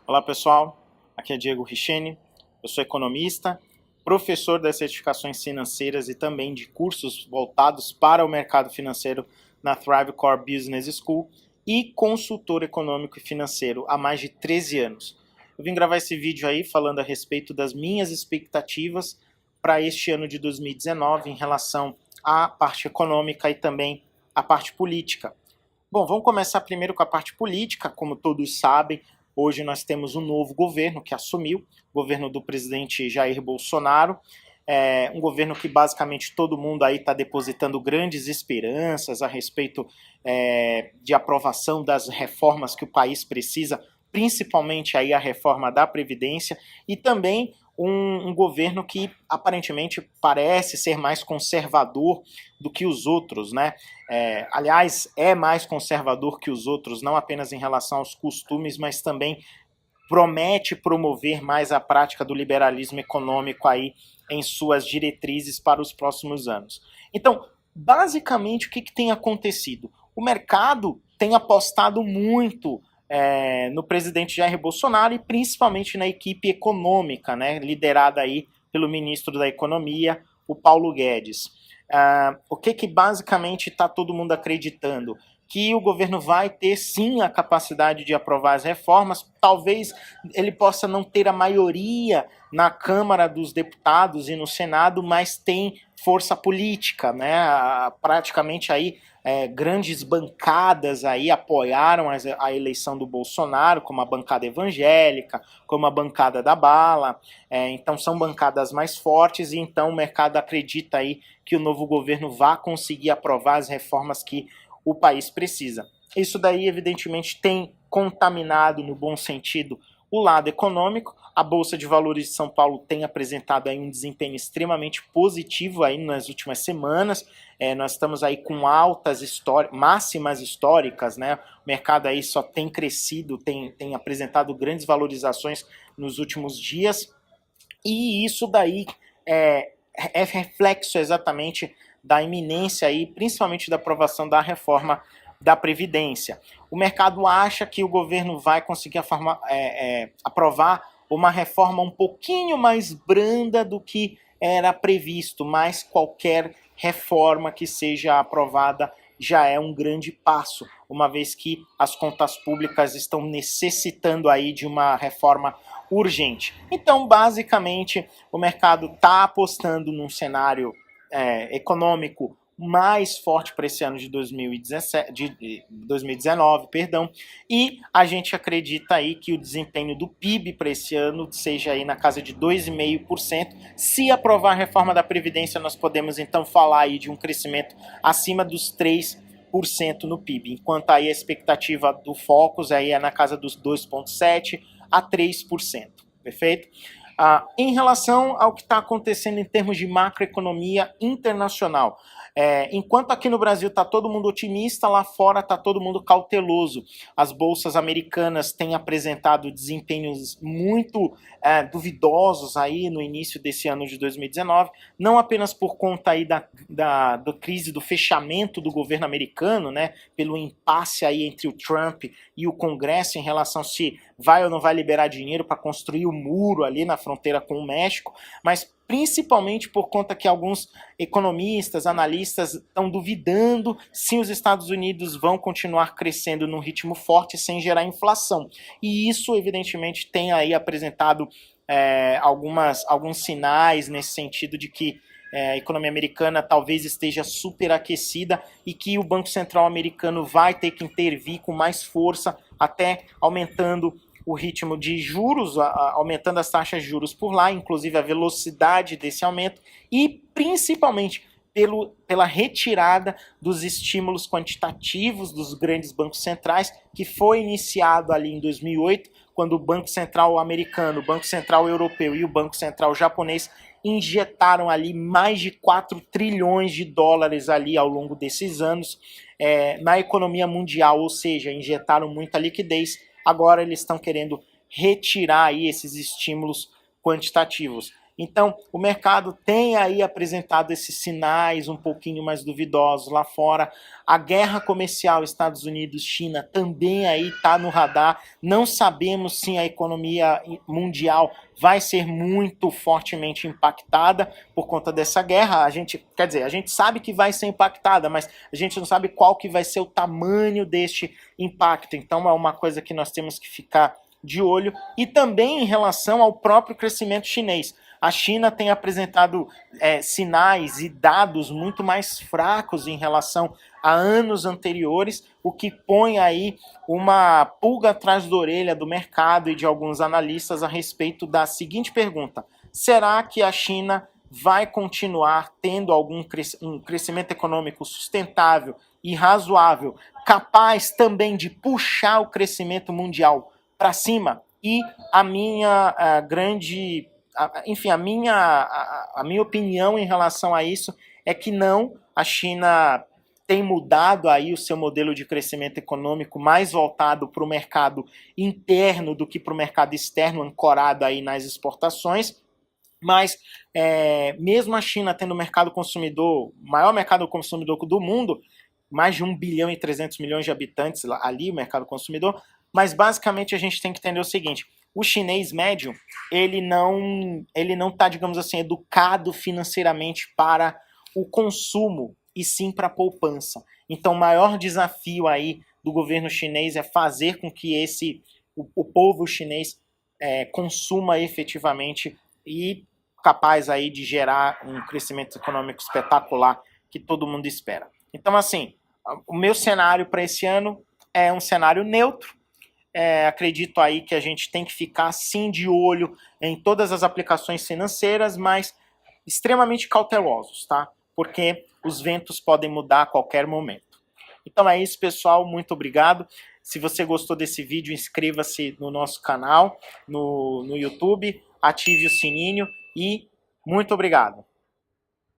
Olá pessoal, aqui é Diego Richene, eu sou economista, professor das certificações financeiras e também de cursos voltados para o mercado financeiro na Thrive Core Business School e consultor econômico e financeiro há mais de 13 anos. Eu vim gravar esse vídeo aí falando a respeito das minhas expectativas para este ano de 2019 em relação à parte econômica e também à parte política. Bom, vamos começar primeiro com a parte política. Como todos sabem, hoje nós temos um novo governo que assumiu, o governo do presidente Jair Bolsonaro, um governo que basicamente todo mundo aí está depositando grandes esperanças a respeito de aprovação das reformas que o país precisa, principalmente aí a reforma da Previdência, e também um governo que aparentemente parece ser mais conservador do que os outros, né? Aliás, é mais conservador que os outros, não apenas em relação aos costumes, mas também promete promover mais a prática do liberalismo econômico aí em suas diretrizes para os próximos anos. Então, basicamente, o que tem acontecido? O mercado tem apostado muito no presidente Jair Bolsonaro e principalmente na equipe econômica, né, liderada aí pelo ministro da Economia, o Paulo Guedes. O que basicamente está todo mundo acreditando? Que o governo vai ter sim a capacidade de aprovar as reformas, talvez ele possa não ter a maioria na Câmara dos Deputados e no Senado, mas tem força política, né? Praticamente aí grandes bancadas aí apoiaram a eleição do Bolsonaro, como a bancada evangélica, como a bancada da bala, então são bancadas mais fortes e então o mercado acredita aí que o novo governo vá conseguir aprovar as reformas que o país precisa. Isso daí, evidentemente, tem contaminado, no bom sentido, o lado econômico. A Bolsa de Valores de São Paulo tem apresentado aí um desempenho extremamente positivo aí nas últimas semanas. Nós estamos aí com máximas históricas, né? O mercado aí só tem crescido, tem apresentado grandes valorizações nos últimos dias. E isso daí é reflexo exatamente da iminência aí, principalmente da aprovação da reforma da Previdência. O mercado acha que o governo vai conseguir aprovar uma reforma um pouquinho mais branda do que era previsto, mas qualquer reforma que seja aprovada já é um grande passo, uma vez que as contas públicas estão necessitando aí de uma reforma urgente. Então, basicamente, o mercado está apostando num cenário econômico mais forte para esse ano de 2019, perdão, e a gente acredita aí que o desempenho do PIB para esse ano seja aí na casa de 2,5%. Se aprovar a reforma da Previdência, nós podemos então falar aí de um crescimento acima dos 3% no PIB, enquanto aí a expectativa do Focus aí é na casa dos 2,7% a 3%, perfeito? Em relação ao que está acontecendo em termos de macroeconomia internacional, enquanto aqui no Brasil está todo mundo otimista, lá fora está todo mundo cauteloso. As bolsas americanas têm apresentado desempenhos muito duvidosos aí no início desse ano de 2019, não apenas por conta aí da crise do fechamento do governo americano, né, pelo impasse aí entre o Trump e o Congresso em relação se vai ou não vai liberar dinheiro para construir o muro ali na fronteira com o México, mas principalmente por conta que alguns economistas, analistas estão duvidando se os Estados Unidos vão continuar crescendo num ritmo forte sem gerar inflação. E isso, evidentemente, tem aí apresentado alguns sinais nesse sentido de que a economia americana talvez esteja superaquecida e que o Banco Central americano vai ter que intervir com mais força, até aumentando o ritmo de juros, aumentando as taxas de juros por lá, inclusive a velocidade desse aumento e principalmente pela retirada dos estímulos quantitativos dos grandes bancos centrais, que foi iniciado ali em 2008, quando o Banco Central americano, o Banco Central europeu e o Banco Central japonês injetaram ali mais de 4 trilhões de dólares ali ao longo desses anos na economia mundial, ou seja, injetaram muita liquidez. Agora eles estão querendo retirar aí esses estímulos quantitativos. Então, o mercado tem aí apresentado esses sinais um pouquinho mais duvidosos lá fora. A guerra comercial Estados Unidos-China também aí está no radar. Não sabemos se a economia mundial vai ser muito fortemente impactada por conta dessa guerra. A gente sabe que vai ser impactada, mas a gente não sabe qual que vai ser o tamanho deste impacto. Então, é uma coisa que nós temos que ficar de olho. E também em relação ao próprio crescimento chinês. A China tem apresentado sinais e dados muito mais fracos em relação a anos anteriores, o que põe aí uma pulga atrás da orelha do mercado e de alguns analistas a respeito da seguinte pergunta: será que a China vai continuar tendo um crescimento econômico sustentável e razoável, capaz também de puxar o crescimento mundial para cima? E a minha grande... Enfim, a minha opinião em relação a isso é que não. A China tem mudado aí o seu modelo de crescimento econômico mais voltado para o mercado interno do que para o mercado externo, ancorado aí nas exportações. Mas mesmo a China tendo o mercado consumidor, maior mercado consumidor do mundo, mais de 1 bilhão e 300 milhões de habitantes ali, o mercado consumidor, mas basicamente a gente tem que entender o seguinte: o chinês médio, ele não está, digamos assim, educado financeiramente para o consumo, e sim para a poupança. Então, o maior desafio aí do governo chinês é fazer com que o povo chinês consuma efetivamente e capaz aí de gerar um crescimento econômico espetacular que todo mundo espera. Então, assim, o meu cenário para esse ano é um cenário neutro. Acredito aí que a gente tem que ficar sim de olho em todas as aplicações financeiras, mas extremamente cautelosos, tá? Porque os ventos podem mudar a qualquer momento. Então é isso, pessoal. Muito obrigado. Se você gostou desse vídeo, inscreva-se no nosso canal, no YouTube, ative o sininho e muito obrigado.